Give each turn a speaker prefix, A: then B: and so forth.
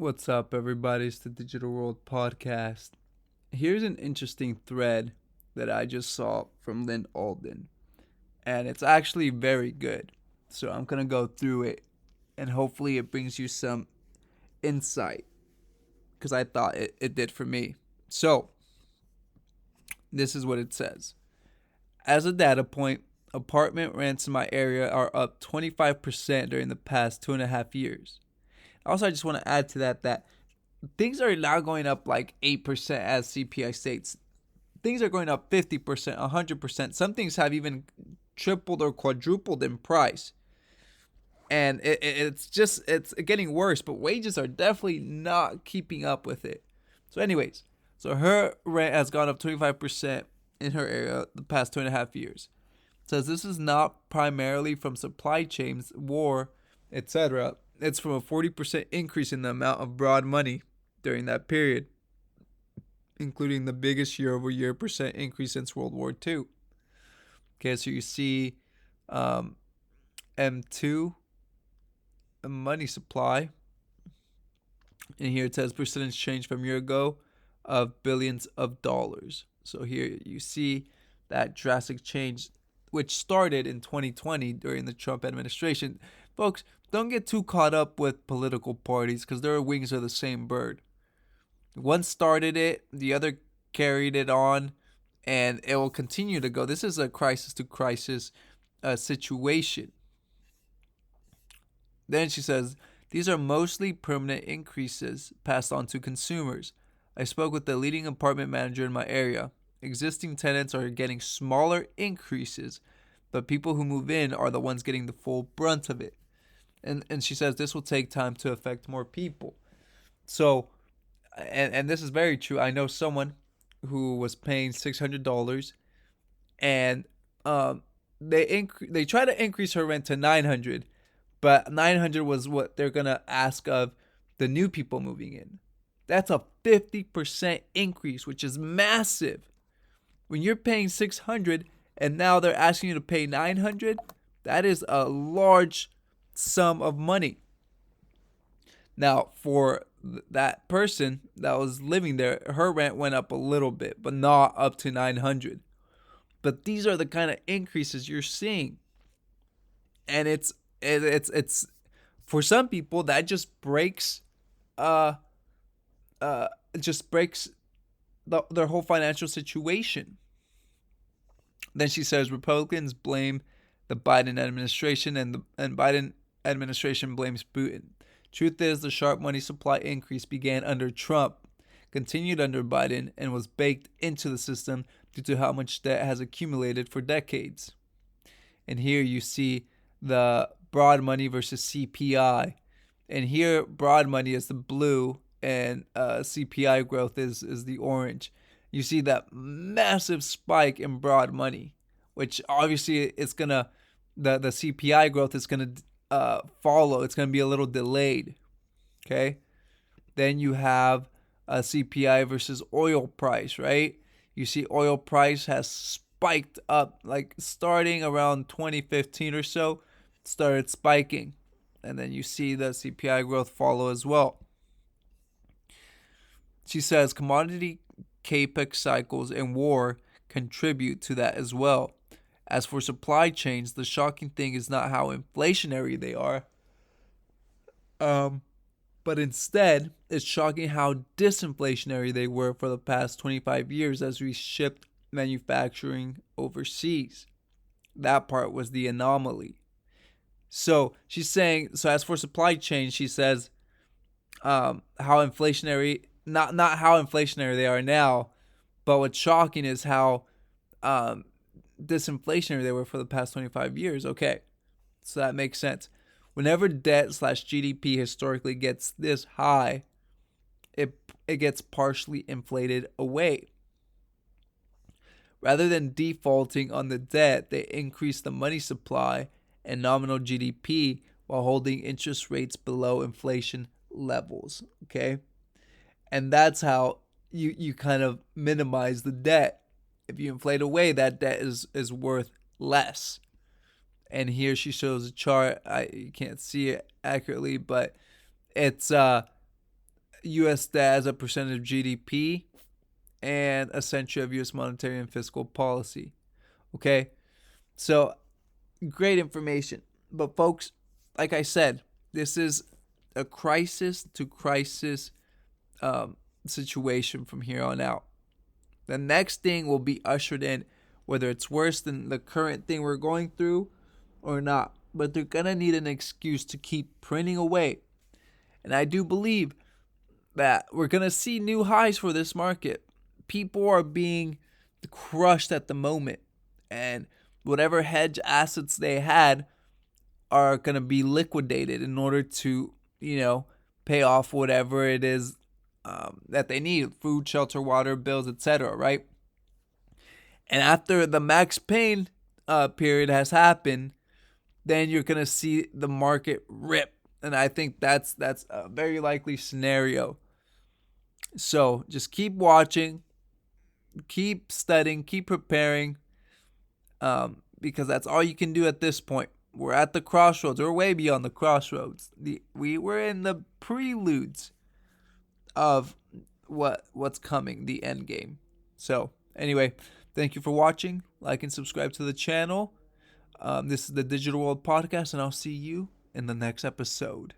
A: What's up, everybody? It's the Digital World Podcast. Here's an interesting thread that I just saw from Lynn Alden, and it's actually very good. So I'm going to go through it, and hopefully it brings you some insight, because I thought it did for me. So, this is what it says. As a data point, apartment rents in my area are up 25% during the past 2.5 years. Also, I just want to add to that things are now going up like 8% as CPI states. Things are going up 50%, 100%. Some things have even tripled or quadrupled in price. And it's getting worse, but wages are definitely not keeping up with it. So, anyways, so her rent has gone up 25% in her area the past 2.5 years. It says this is not primarily from supply chains, war, etc. It's from a 40% increase in the amount of broad money during that period, including the biggest year over year percent increase since World War II. Okay, so you see um, M2, money supply, and here it says percentage change from a year ago of billions of dollars. So here you see that drastic change, which started in 2020 during the Trump administration. Folks, don't get too caught up with political parties because their wings are the same bird. One started it, the other carried it on, and it will continue to go. This is a crisis to crisis situation. Then she says, these are mostly permanent increases passed on to consumers. I spoke with the leading apartment manager in my area. Existing tenants are getting smaller increases, but people who move in are the ones getting the full brunt of it. And she says this will take time to affect more people. So, and this is very true. I know someone who was paying $600, and they try to increase her rent to 900, but 900 was what they're gonna ask of the new people moving in. That's a 50% increase, which is massive. When you're paying 600 and now they're asking you to pay 900, that is a large sum of money. Now, for that person that was living there, her rent went up a little bit, but not up to 900. But these are the kind of increases you're seeing, and it's for some people that uh just breaks their whole financial situation. Then she says Republicans blame the Biden administration, and Biden administration blames Putin. Truth is, the sharp money supply increase began under Trump, continued under Biden, and was baked into the system due to how much debt has accumulated for decades. And here you see the broad money versus CPI. And here, broad money is the blue, and CPI growth is the orange. You see that massive spike in broad money, which obviously it's gonna the CPI growth is gonna follow. It's gonna be a little delayed. Okay, then you have a CPI versus oil price, right? You see oil price has spiked up, like starting around 2015 or so, started spiking. And then you see the CPI growth follow as well. She says commodity capex cycles and war contribute to that as well. As for supply chains, the shocking thing is not how inflationary they are, um, but instead, it's shocking how disinflationary they were for the past 25 years as we shipped manufacturing overseas. That part was the anomaly. So she's saying, so as for supply chain, she says how inflationary, not how inflationary they are now, but what's shocking is how um, disinflationary they were for the past 25 years. Okay, so that makes sense. Whenever debt slash GDP historically gets this high, it gets partially inflated away. Rather than defaulting on the debt, they increase the money supply and nominal GDP while holding interest rates below inflation levels. Okay, and that's how you kind of minimize the debt. If you inflate away, that debt is worth less. And here she shows a chart. You can't see it accurately, but it's U.S. debt as a percentage of GDP, and a century of U.S. monetary and fiscal policy. Okay, so great information. But folks, like I said, this is a crisis to crisis situation from here on out. The next thing will be ushered in, whether it's worse than the current thing we're going through or not. But they're going to need an excuse to keep printing away. And I do believe that we're going to see new highs for this market. People are being crushed at the moment. And whatever hedge assets they had are going to be liquidated in order to, pay off whatever it is that they need: food, shelter, water, bills, etc. Right? And after the max pain period has happened, then you're gonna see the market rip, and I think that's a very likely scenario. So just keep watching, keep studying, keep preparing, because that's all you can do at this point. We're at the crossroads. We're way beyond the crossroads. We're in the preludes of what's coming, the end game. So anyway, thank you for watching. Like and subscribe to the channel. This is the Digital World Podcast, and I'll see you in the next episode.